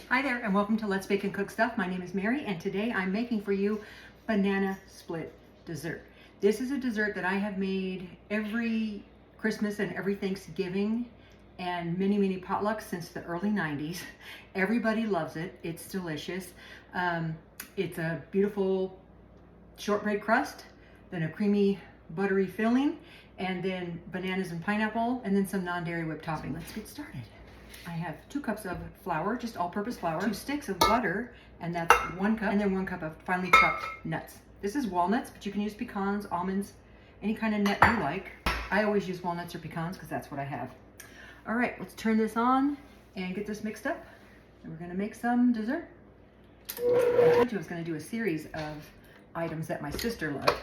Hi there and welcome to Let's Bake and Cook Stuff. My name is Mary and today I'm making for you banana split dessert. This is a dessert that I have made every Christmas and every Thanksgiving and many potlucks since the early 90s. Everybody loves it. It's delicious. It's a beautiful shortbread crust, then a creamy buttery filling, and then bananas and pineapple, and then some non-dairy whipped topping. So let's get started. I have 2 cups of flour, just all-purpose flour, 2 sticks of butter, and that's 1 cup, and then 1 cup of finely chopped nuts. This is walnuts, but you can use pecans, almonds, any kind of nut you like. I always use walnuts or pecans because that's what I have. All right, let's turn this on and get this mixed up, and we're gonna make some dessert. I told you I was gonna do a series of items that my sister loved.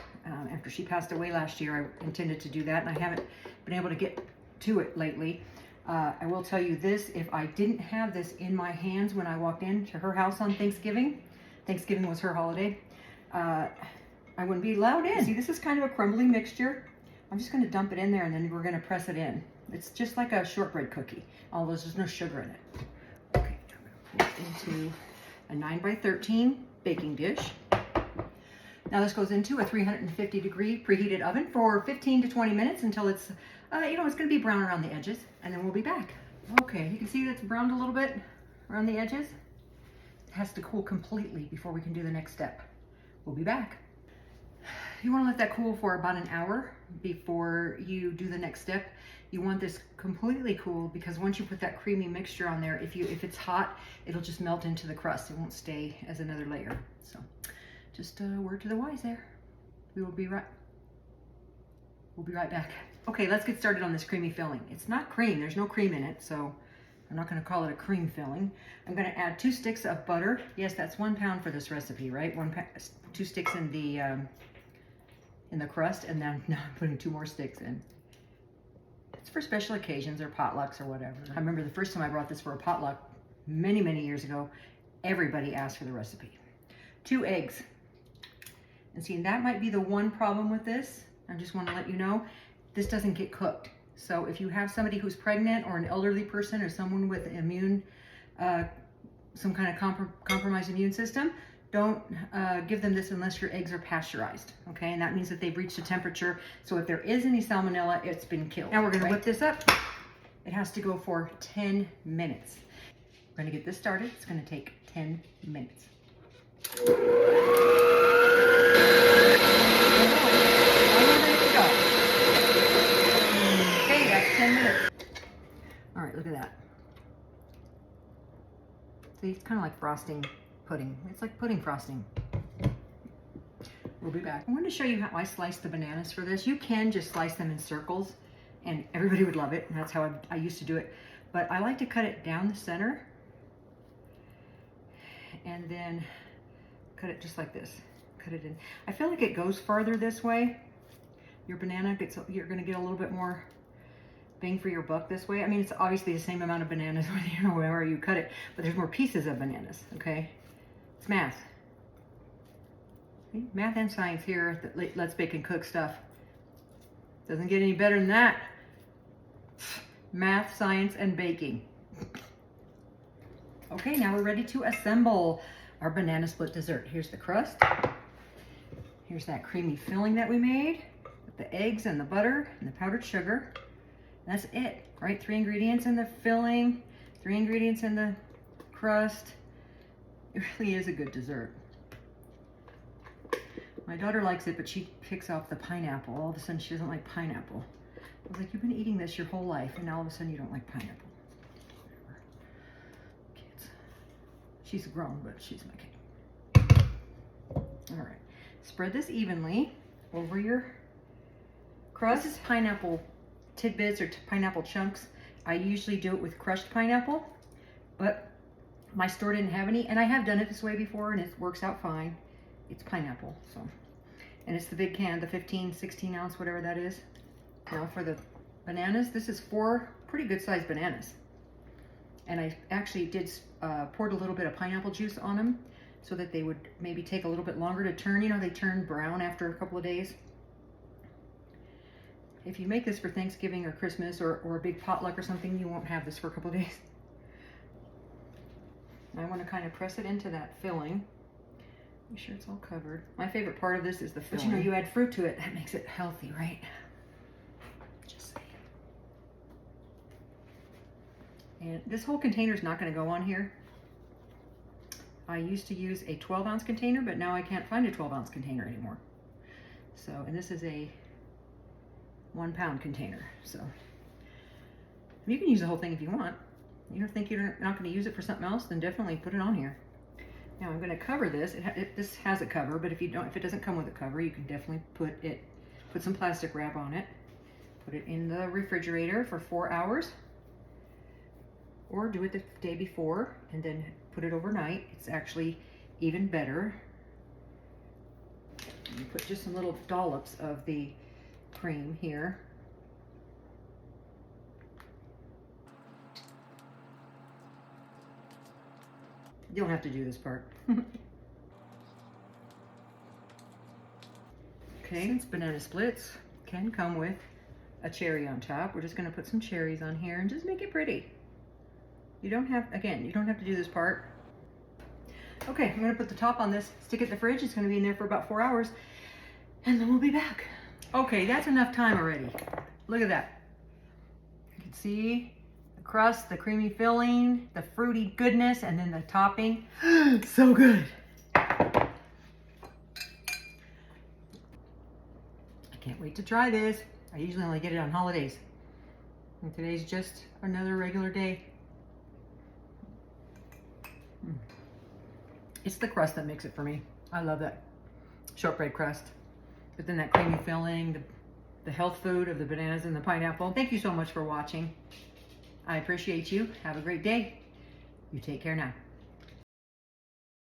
After she passed away last year, I intended to do that, and I haven't been able to get to it lately. I will tell you this, if I didn't have this in my hands when I walked into her house on Thanksgiving was her holiday, I wouldn't be allowed in. See, this is kind of a crumbly mixture. I'm just gonna dump it in there and then we're gonna press it in. It's just like a shortbread cookie, although there's no sugar in it. Okay, I'm gonna put it into a 9x13 baking dish. Now this goes into a 350 degree preheated oven for 15 to 20 minutes until it's, it's gonna be brown around the edges, and then we'll be back. Okay, you can see that's browned a little bit around the edges. It has to cool completely before we can do the next step. We'll be back. You wanna let that cool for about an hour before you do the next step. You want this completely cool because once you put that creamy mixture on there, if it's hot, it'll just melt into the crust. It won't stay as another layer. So just a word to the wise there. We'll be right back. Okay, let's get started on this creamy filling. It's not cream, there's no cream in it, so I'm not gonna call it a cream filling. I'm gonna add 2 sticks of butter. Yes, that's 1 pound for this recipe, right? 2 sticks in the crust, and then now I'm putting 2 more sticks in. It's for special occasions or potlucks or whatever. I remember the first time I brought this for a potluck many years ago, everybody asked for the recipe. 2 eggs. And see, that might be the one problem with this. I just want to let you know, this doesn't get cooked. So if you have somebody who's pregnant or an elderly person or someone with some kind of compromised immune system, don't give them this unless your eggs are pasteurized, okay? And that means that they've reached a temperature. So if there is any salmonella, it's been killed. Now we're gonna whip this up. It has to go for 10 minutes. We're gonna get this started. It's gonna take 10 minutes. Okay, that's 10 minutes. All right, look at that. See, it's kind of like frosting pudding. It's like pudding frosting. We'll be back. I wanted to show you how I slice the bananas for this. You can just slice them in circles and everybody would love it. And that's how I used to do it. But I like to cut it down the center and then cut it just like this. Cut it in. I feel like it goes farther this way. Your banana you're gonna get a little bit more bang for your buck this way. I mean, it's obviously the same amount of bananas wherever you cut it, but there's more pieces of bananas, okay? It's math. Okay? Math and science here at Let's Bake and Cook Stuff. Doesn't get any better than that. Math, science, and baking. Okay, now we're ready to assemble our banana split dessert. Here's the crust. Here's that creamy filling that we made with the eggs and the butter and the powdered sugar. That's it, right? 3 ingredients in the filling, 3 ingredients in the crust. It really is a good dessert. My daughter likes it, but she picks off the pineapple. All of a sudden, she doesn't like pineapple. I was like, you've been eating this your whole life, and now all of a sudden you don't like pineapple. Whatever. Kids. She's grown, but she's my kid. All right. Spread this evenly over your crust. This is pineapple tidbits or pineapple chunks. I usually do it with crushed pineapple, but my store didn't have any, and I have done it this way before, and it works out fine. It's pineapple, so. And it's the big can, the 15, 16 ounce, whatever that is. Now for the bananas, this is 4 pretty good sized bananas. And I actually did poured a little bit of pineapple juice on them so that they would maybe take a little bit longer to turn. You know, they turn brown after a couple of days. If you make this for Thanksgiving or Christmas or a big potluck or something, you won't have this for a couple of days. I want to kind of press it into that filling. Make sure it's all covered. My favorite part of this is the filling. But you know, you add fruit to it, that makes it healthy, right? Just saying. And this whole container is not going to go on here. I used to use a 12-ounce container, but now I can't find a 12-ounce container anymore. So, and this is a 1-pound container. So you can use the whole thing if you want. You don't think you're not going to use it for something else, then definitely put it on here. Now I'm going to cover this. This has a cover, but if it doesn't come with a cover, you can definitely put some plastic wrap on it. Put it in the refrigerator for 4 hours, or do it the day before and then put it overnight. It's actually even better. You put just some little dollops of the cream here. You don't have to do this part. Okay, since banana splits can come with a cherry on top, we're just going to put some cherries on here and just make it pretty. You don't have, again, you don't have to do this part. Okay, I'm going to put the top on this, stick it in the fridge. It's going to be in there for about 4 hours, and then we'll be back. Okay, that's enough time already. Look at that. You can see the crust, the creamy filling, the fruity goodness, and then the topping. So good. I can't wait to try this. I usually only get it on holidays. And today's just another regular day. It's the crust that makes it for me. I love that shortbread crust. But then that creamy filling, the health food of the bananas and the pineapple. Thank you so much for watching. I appreciate you. Have a great day. You take care now.